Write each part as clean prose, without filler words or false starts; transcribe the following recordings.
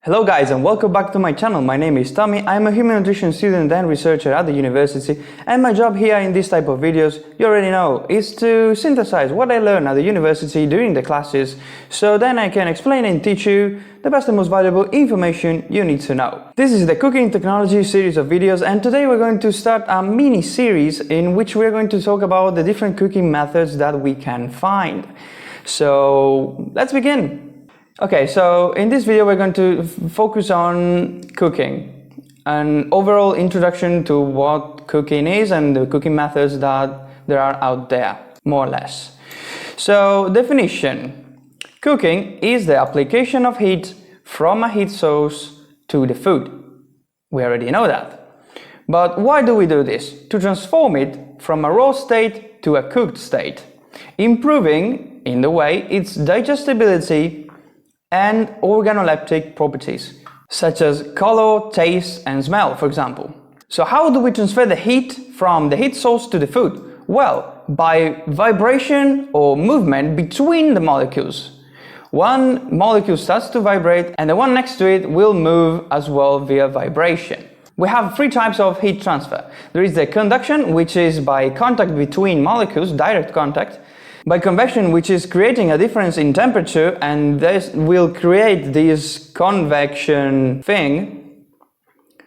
Hello guys and welcome back to my channel. My name is Tommy. I'm a human nutrition student and researcher at the university, and my job here in this type of videos, you already know, is to synthesize what I learned at the university during the classes, so then I can explain and teach you the best and most valuable information you need to know. This is the Cooking Technology series of videos, and today we're going to start a mini series in which we're going to talk about the different cooking methods that we can find. So let's begin. Okay, so in this video we're going to focus on cooking, an overall introduction to what cooking is and the cooking methods that there are out there, more or less. So, definition. Cooking is the application of heat from a heat source to the food. We already know that. But why do we do this? To transform it from a raw state to a cooked state, improving, in the way, its digestibility and organoleptic properties, such as color, taste, and smell, for example. So how do we transfer the heat from the heat source to the food? Well, by vibration or movement between the molecules. One molecule starts to vibrate and the one next to it will move as well via vibration. We have three types of heat transfer. There is the conduction, which is by contact between molecules, direct contact. By convection, which is creating a difference in temperature, and this will create this convection thing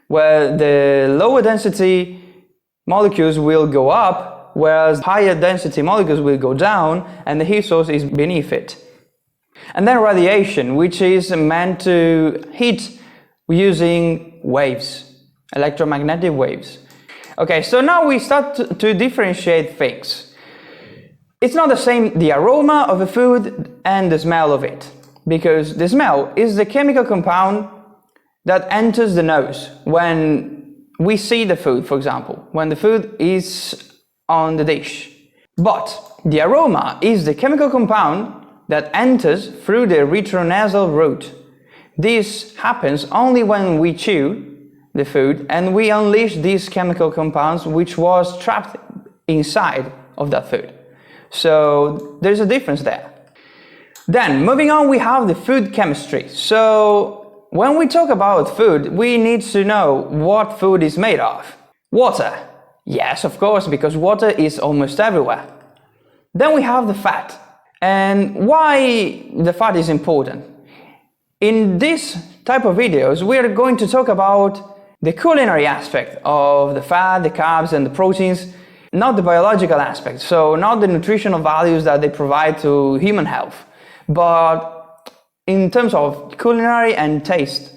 where the lower density molecules will go up, whereas higher density molecules will go down, and the heat source is beneath it. And then radiation, which is meant to heat using waves, electromagnetic waves. Okay, so now we start to differentiate things. It's not the same, the aroma of the food and the smell of it, because the smell is the chemical compound that enters the nose when we see the food, for example, when the food is on the dish. But the aroma is the chemical compound that enters through the retronasal route. This happens only when we chew the food and we unleash these chemical compounds which was trapped inside of that food. So there's a difference there. Then moving on, we have the food chemistry. So when we talk about food, we need to know what food is made of. Water. Yes, of course, because water is almost everywhere. Then we have the fat. And why the fat is important? In this type of videos, we are going to talk about the culinary aspect of the fat, the carbs, and the proteins, not the biological aspect, so not the nutritional values that they provide to human health, but in terms of culinary and taste.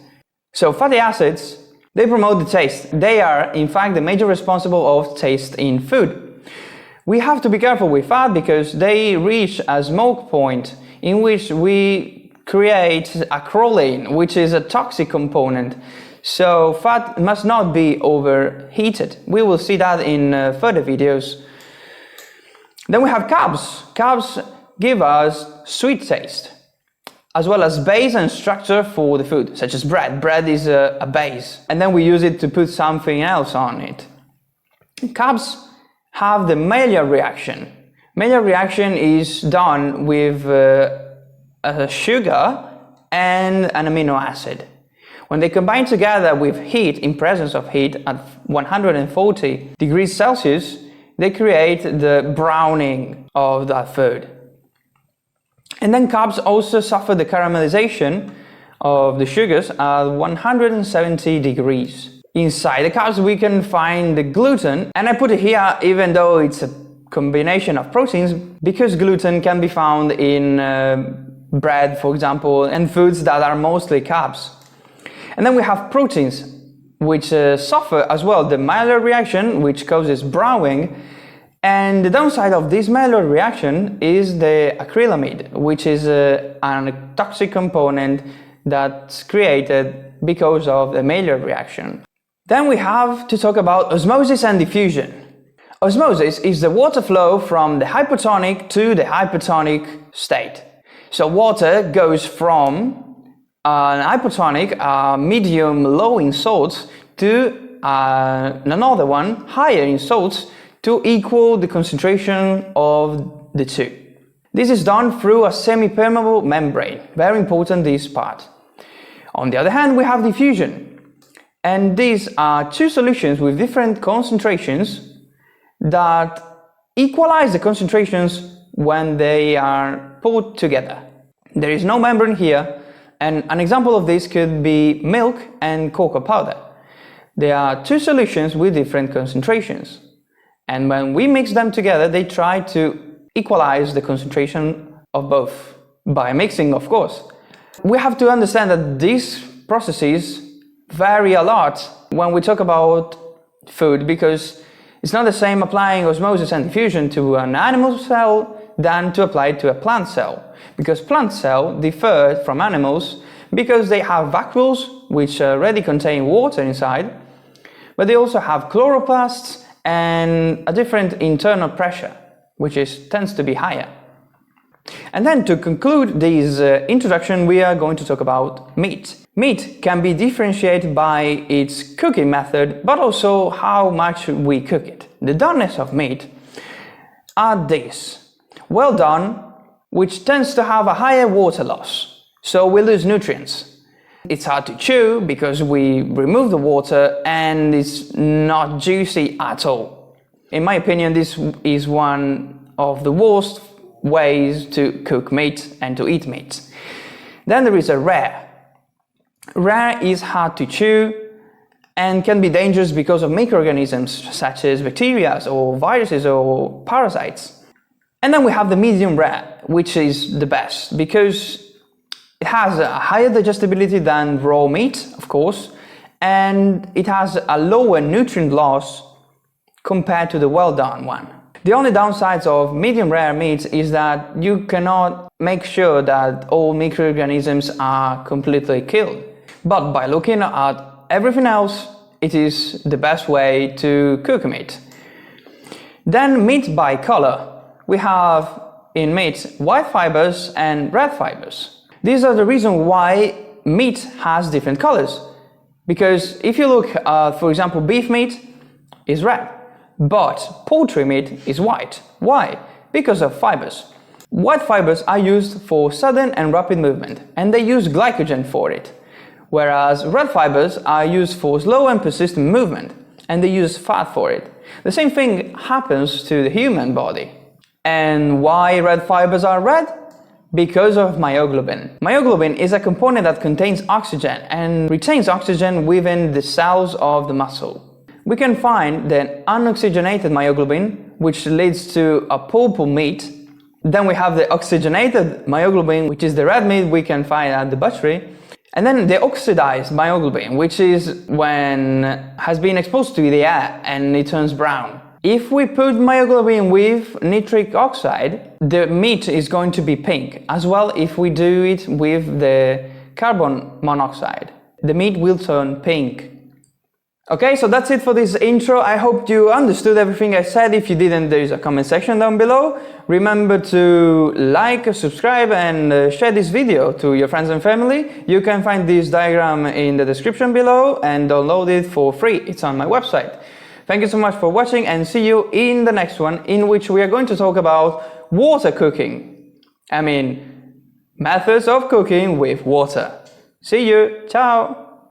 So fatty acids, they promote the taste. They are in fact the major responsible of taste in food. We have to be careful with fat because they reach a smoke point in which we create acrolein, which is a toxic component. So fat must not be overheated. We will see that in further videos. Then we have carbs. Carbs give us sweet taste, as well as base and structure for the food, such as bread. Bread is a base, and then we use it to put something else on it. Carbs have the Maillard reaction. Maillard reaction is done with a sugar and an amino acid. When they combine together with heat, in presence of heat at 140 degrees Celsius, they create the browning of that food. And then carbs also suffer the caramelization of the sugars at 170 degrees. Inside the carbs we can find the gluten, and I put it here even though it's a combination of proteins, because gluten can be found in bread, for example, and foods that are mostly carbs. And then we have proteins, which suffer as well the Maillard reaction, which causes browning. And the downside of this Maillard reaction is the acrylamide, which is a toxic component that's created because of the Maillard reaction. Then we have to talk about osmosis and diffusion. Osmosis is the water flow from the hypotonic to the hypertonic state. So water goes from an hypotonic, medium low in salts, to another one higher in salts to equal the concentration of the two. This is done through a semi-permeable membrane. Very important, this part. On the other hand, we have diffusion. And these are two solutions with different concentrations that equalize the concentrations when they are put together. There is no membrane here, and an example of this could be milk and cocoa powder. They are two solutions with different concentrations, and when we mix them together, they try to equalize the concentration of both, by mixing, of course. We have to understand that these processes vary a lot when we talk about food, because it's not the same applying osmosis and diffusion to an animal cell than to apply it to a plant cell, because plant cells differ from animals because they have vacuoles which already contain water inside, but they also have chloroplasts and a different internal pressure, which tends to be higher. And then to conclude this introduction, we are going to talk about meat. Meat can be differentiated by its cooking method, but also how much we cook it. The doneness of meat are this: well done, which tends to have a higher water loss, so we lose nutrients. It's hard to chew because we remove the water, and it's not juicy at all. In my opinion, this is one of the worst ways to cook meat and to eat meat. Then there is a rare. Rare is hard to chew and can be dangerous because of microorganisms such as bacteria or viruses or parasites. And then we have the medium rare, which is the best because it has a higher digestibility than raw meat, of course, and it has a lower nutrient loss compared to the well done one. The only downsides of medium rare meats is that you cannot make sure that all microorganisms are completely killed. But by looking at everything else, it is the best way to cook meat. Then meat by color. We have in meat white fibers and red fibers. These are the reason why meat has different colors. Because if you look at, for example, beef meat is red, but poultry meat is white. Why? Because of fibers. White fibers are used for sudden and rapid movement, and they use glycogen for it. Whereas red fibers are used for slow and persistent movement, and they use fat for it. The same thing happens to the human body. And why red fibers are red? Because of myoglobin. Myoglobin is a component that contains oxygen and retains oxygen within the cells of the muscle. We can find the unoxygenated myoglobin, which leads to a purple meat. Then we have the oxygenated myoglobin, which is the red meat we can find at the butchery. And then the oxidized myoglobin, which is when has been exposed to the air and it turns brown. If we put myoglobin with nitric oxide, the meat is going to be pink. As well, if we do it with the carbon monoxide, the meat will turn pink. Okay, so that's it for this intro. I hope you understood everything I said. If you didn't, there is a comment section down below. Remember to like, subscribe and share this video to your friends and family. You can find this diagram in the description below and download it for free. It's on my website. Thank you so much for watching, and see you in the next one, in which we are going to talk about water cooking. I mean, methods of cooking with water. See you. Ciao.